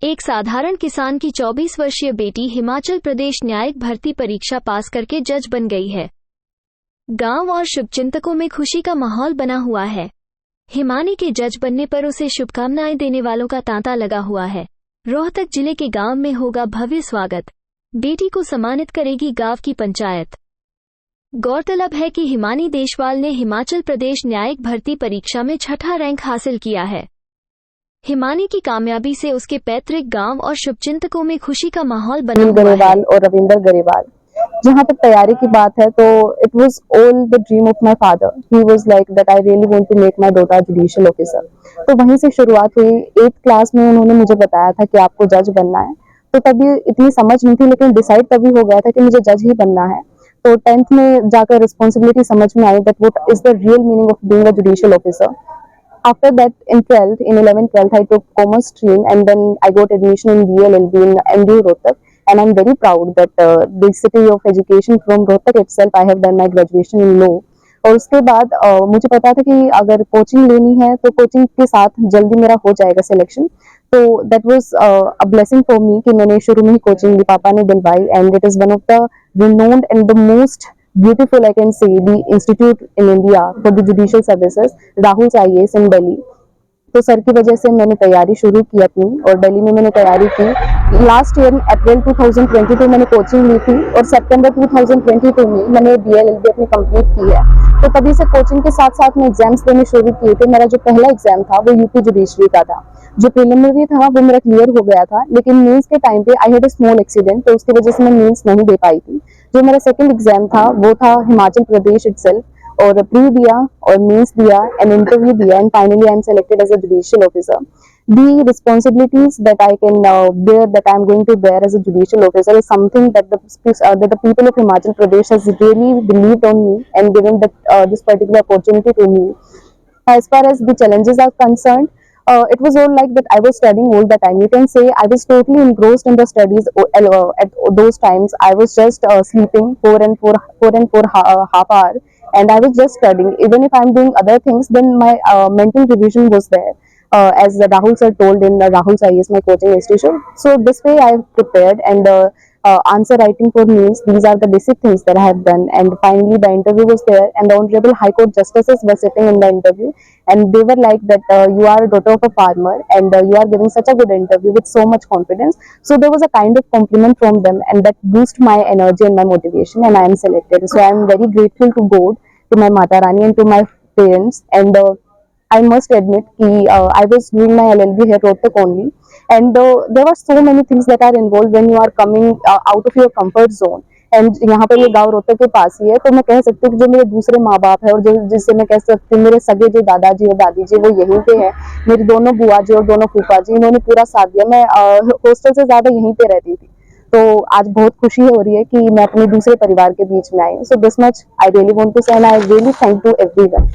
एक साधारण किसान की 24 वर्षीय बेटी हिमाचल प्रदेश न्यायिक भर्ती परीक्षा पास करके जज बन गई है। गांव और शुभचिंतकों में खुशी का माहौल बना हुआ है। हिमानी के जज बनने पर उसे शुभकामनाएं देने वालों का तांता लगा हुआ है। रोहतक जिले के गांव में होगा भव्य स्वागत। बेटी को सम्मानित करेगी गांव की पंचायत। गौरतलब है कि हिमानी देशवाल ने हिमाचल प्रदेश न्यायिक भर्ती परीक्षा में 6ठा रैंक हासिल किया है। हिमानी की कामयाबी से उसके पैतृक गांव और शुभचिंतकों में खुशी का माहौल बना हुआ है। गरेवाल और रविंदर गरेवाल, जहाँ तक तैयारी की बात है तो it was all the dream of my father. He was like that I really want to make my daughter judicial officer. तो वहीं से शुरुआत हुई। 8th क्लास में उन्होंने मुझे बताया था कि आपको जज बनना है। तो तभी इतनी समझ नहीं थी, लेकिन डिसाइड तभी हो गया था कि मुझे जज ही बनना है। तो 10th में जाकर रिस्पॉन्सिबिलिटी समझ में आई that what is the real meaning of being a judicial officer. After that, in 11th, 12th, I took commerce stream, and then I got admission in BLLB in MDU Rohtak, and I'm very proud that the city of education from Rohtak itself, I have done my graduation in law. और उसके बाद मुझे पता था कि अगर coaching लेनी है तो कोचिंग के साथ जल्दी मेरा हो जाएगा सिलेक्शन। तो that was a blessing for me कि मैंने शुरू में ही कोचिंग पापा ने दिलवाई, and it is one of the renowned and the most beautiful, I can say, the institute in India for the judicial services, Rahul's IAS in Delhi. तो sir की वजह से मैंने तैयारी शुरू की अपनी, और दिल्ली में मैंने तैयारी की। लास्ट ईयर अप्रैल 2022 मैंने कोचिंग ली थी, और सितंबर 2022 में मैंने BLLB अपनी कंप्लीट की है। तो तभी से कोचिंग के साथ साथ मैं एग्जाम्स देने शुरू किए थे। मेरा जो पहला एग्जाम था वो यूपी जुडिशरी का था। जो प्रिलिमिनरी था वो मेरा क्लियर हो गया था, लेकिन मीन्स के टाइम पे I had a small accident, तो उसकी वजह से मैं मीन्स नहीं दे पाई थी। जो मेरा सेकंड एग्जाम था वो था हिमाचल प्रदेश इटसेल्फ, और प्री दिया और मीन्स दिया एंड इंटरव्यू दिया, and finally I am selected as a judicial officer. The responsibilities that I can bear, that I am going to bear as a judicial officer, is something that the people of Himachal Pradesh has really believed on me and given this particular opportunity to me. As far as the challenges are concerned, it was all like that I was studying all the time. You can say I was totally engrossed in the studies at those times. I was just sleeping 4 and 4 half hour, and I was just studying. Even if I'm doing other things, then my mental revision was there. As Rahul sir told in Rahul's IAS, my coaching institution. So this way I have prepared, and answer writing for means, these are the basic things that I have done. And finally the interview was there, and the Honorable High Court Justices were sitting in the interview, and they were like that you are a daughter of a farmer, and you are giving such a good interview with so much confidence. So there was a kind of compliment from them, and that boosted my energy and my motivation, and I am selected. So I am very grateful to God, to my Mata Rani, and to my parents. And I must admit I was doing my LLB here Rohtak only, and there were so many things that are involved when you are coming out of your comfort zone. And यहाँ पर ये गांव रोहतक के पास ही है, तो मैं कह सकती हूँ कि जो मेरे दूसरे माँ बाप है, और जो जिससे मैं कह सकती हूँ मेरे सगे जो दादाजी और दादी जी, वो यहीं पे हैं। मेरी दोनों बुआ जी और दोनों फूफा जी, इन्होंने पूरा साथ दिया। मैं हॉस्टल से ज्यादा यहीं पे रहती थी, तो आज बहुत खुशी हो रही है कि मैं अपने दूसरे परिवार के बीच में आई। So this much I really want to say, and I really thank to everyone.